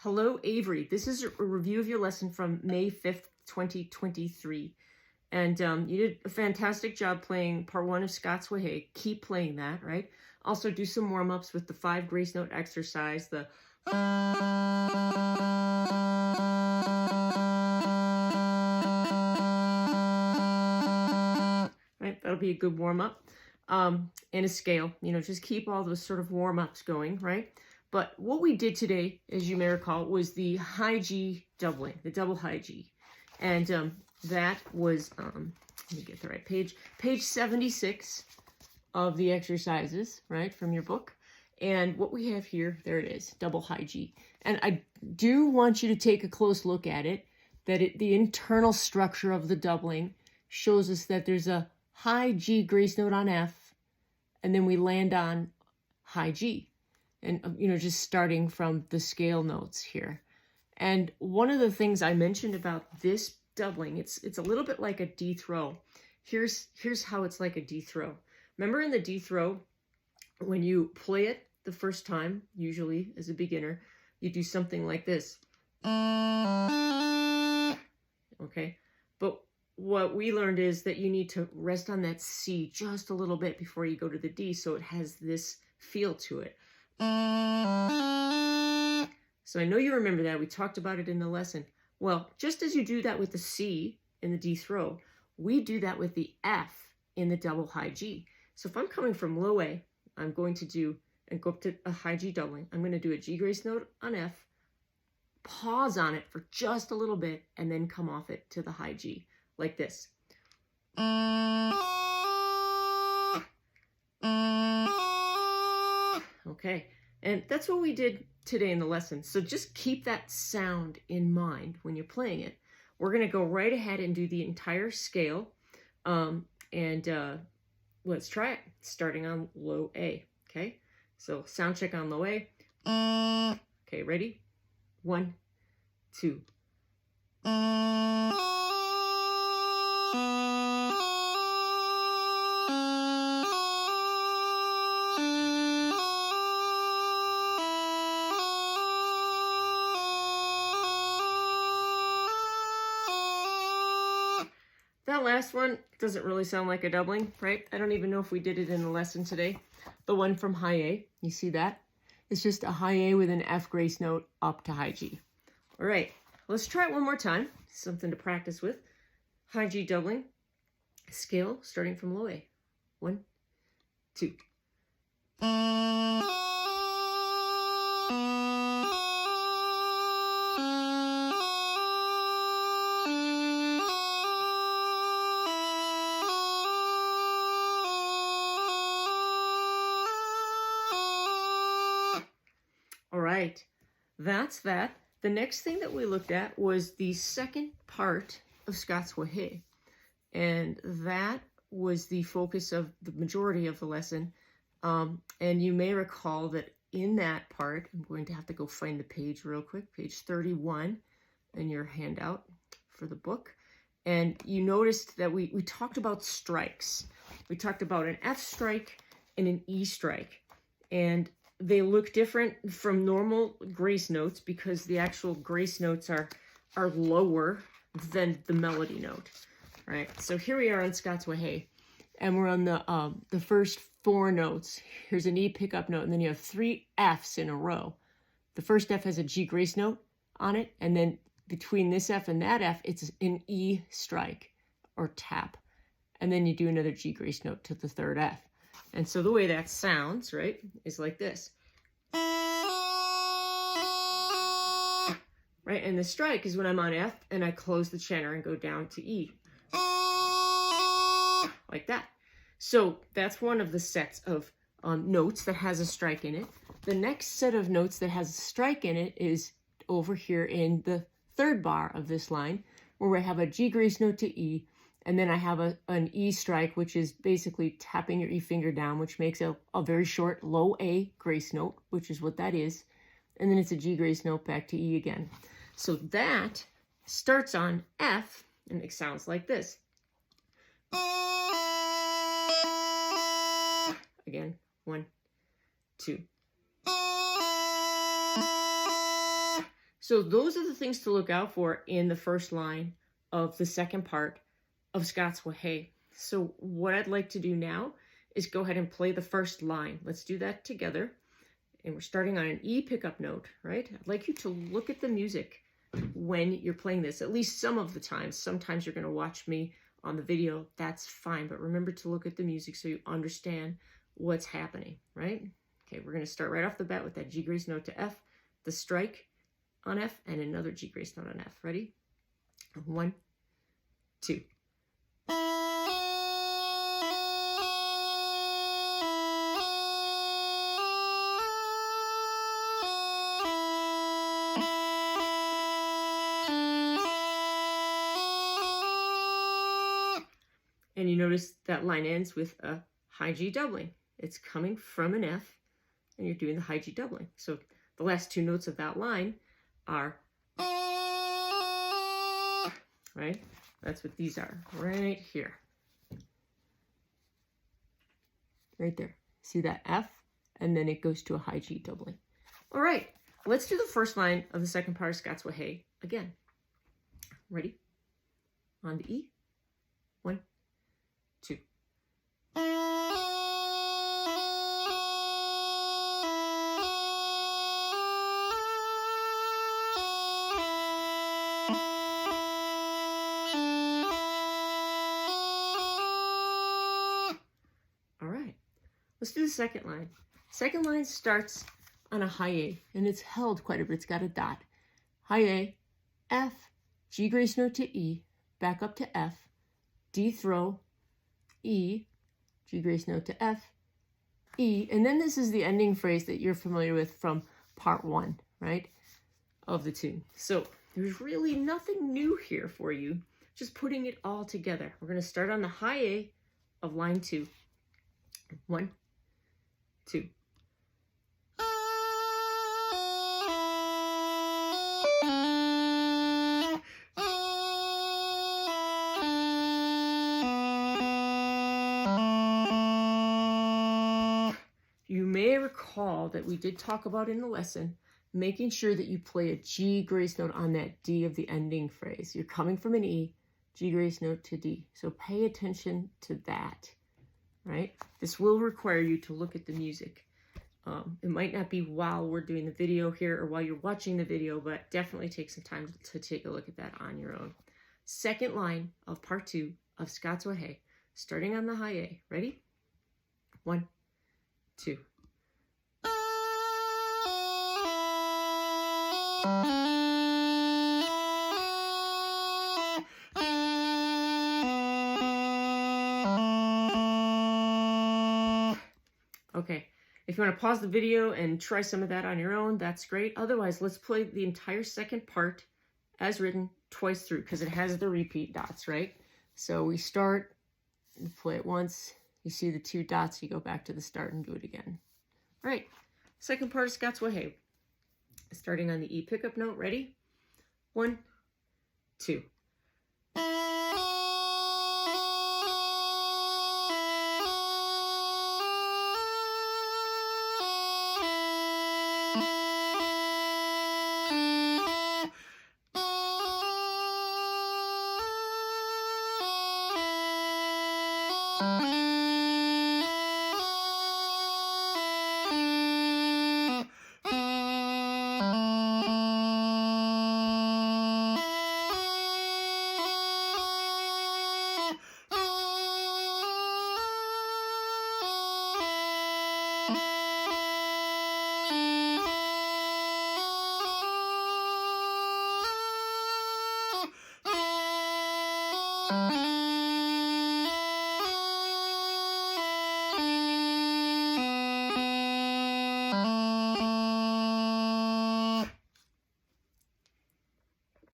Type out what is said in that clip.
Hello, Avery. This is a review of your lesson from May 5th, 2023. And you did a fantastic job playing part 1 of Scots Wha Hae. Keep playing that, right? Also do some warm-ups with the 5 grace note exercise, the right? That'll be a good warm-up. And a scale, just keep all those sort of warm-ups going, right? But what we did today, as you may recall, was the high G doubling, the double high G. And that was, let me get the right page, page 76 of the exercises, right, from your book. And what we have here, there it is, double high G. And I do want you to take a close look at it, the internal structure of the doubling shows us that there's a high G grace note on F, and then we land on high G. And, just starting from the scale notes here. And one of the things I mentioned about this doubling, it's a little bit like a D throw. Here's how it's like a D throw. Remember in the D throw, when you play it the first time, usually as a beginner, you do something like this. Okay, but what we learned is that you need to rest on that C just a little bit before you go to the D, so it has this feel to it. So I know you remember that. We talked about it in the lesson. Well, just as you do that with the C in the D throw, we do that with the F in the double high G. So if I'm coming from low A, I'm going to do, and go up to a high G doubling, I'm going to do a G grace note on F, pause on it for just a little bit, and then come off it to the high G, like this. Okay, and that's what we did today in the lesson. So just keep that sound in mind when you're playing it. We're going to go right ahead and do the entire scale. Let's try it, starting on low A. Okay, so sound check on low A. Okay, ready? 1, 2. That last one doesn't really sound like a doubling, right? I don't even know if we did it in the lesson today. The one from high A, you see that? It's just a high A with an F grace note up to high G. All right, let's try it one more time. Something to practice with. High G doubling, scale starting from low A. 1, 2. All right, that's that. The next thing that we looked at was the second part of Scots Wha Hae, and that was the focus of the majority of the lesson. And you may recall that in that part, I'm going to have to go find the page real quick, page 31 in your handout for the book. And you noticed that we talked about strikes. We talked about an F strike and an E strike. And they look different from normal grace notes because the actual grace notes are lower than the melody note. All right, so here we are on Scots Wha Hae, and we're on the first 4 notes. Here's an E pickup note, and then you have 3 Fs in a row. The first F has a G grace note on it, and then between this F and that F, it's an E strike or tap. And then you do another G grace note to the third F. And so the way that sounds, right, is like this. Right, and the strike is when I'm on F and I close the chanter and go down to E. Like that. So that's one of the sets of notes that has a strike in it. The next set of notes that has a strike in it is over here in the third bar of this line, where I have a G grace note to E, and then I have an E strike, which is basically tapping your E finger down, which makes a very short low A grace note, which is what that is. And then it's a G grace note back to E again. So that starts on F, and it sounds like this. Again, 1, 2. So those are the things to look out for in the first line of the second part of Scots Wha Hae. So what I'd like to do now is go ahead and play the first line. Let's do that together. And we're starting on an E pickup note, right? I'd like you to look at the music when you're playing this, at least some of the times. Sometimes you're going to watch me on the video. That's fine. But remember to look at the music so you understand what's happening, right? Okay, we're going to start right off the bat with that G grace note to F, the strike on F, and another G grace note on F. Ready? 1, 2. And you notice that line ends with a high G doubling. It's coming from an F, and you're doing the high G doubling. So the last two notes of that line are, right? That's what these are, right here. Right there. See that F? And then it goes to a high G doubling. All right, let's do the first line of the second part of Scots Wha Hae again. Ready? On the E. 1, 2. All right, let's do the second line. Second line starts on a high A, and it's held quite a bit. It's got a dot. High A, F, G grace note to E, back up to F, D throw, E, G grace note to F, E, and then this is the ending phrase that you're familiar with from part 1, right, of the tune. So there's really nothing new here for you, just putting it all together. We're going to start on the high A of line 2. 1, 2. You may recall that we did talk about in the lesson making sure that you play a G grace note on that D of the ending phrase. You're coming from an E, G grace note to D. So pay attention to that, right? This will require you to look at the music. It might not be while we're doing the video here or while you're watching the video, but definitely take some time to take a look at that on your own. Second line of part 2 of Scots Wha Hae, starting on the high A. Ready? 1, 2. Okay, if you want to pause the video and try some of that on your own, that's great. Otherwise, let's play the entire second part as written twice through because it has the repeat dots, right? So we start and play it once. You see the 2 dots, you go back to the start and do it again. All right, second part of Scots Wha Hae. Starting on the E pickup note, ready? 1, 2.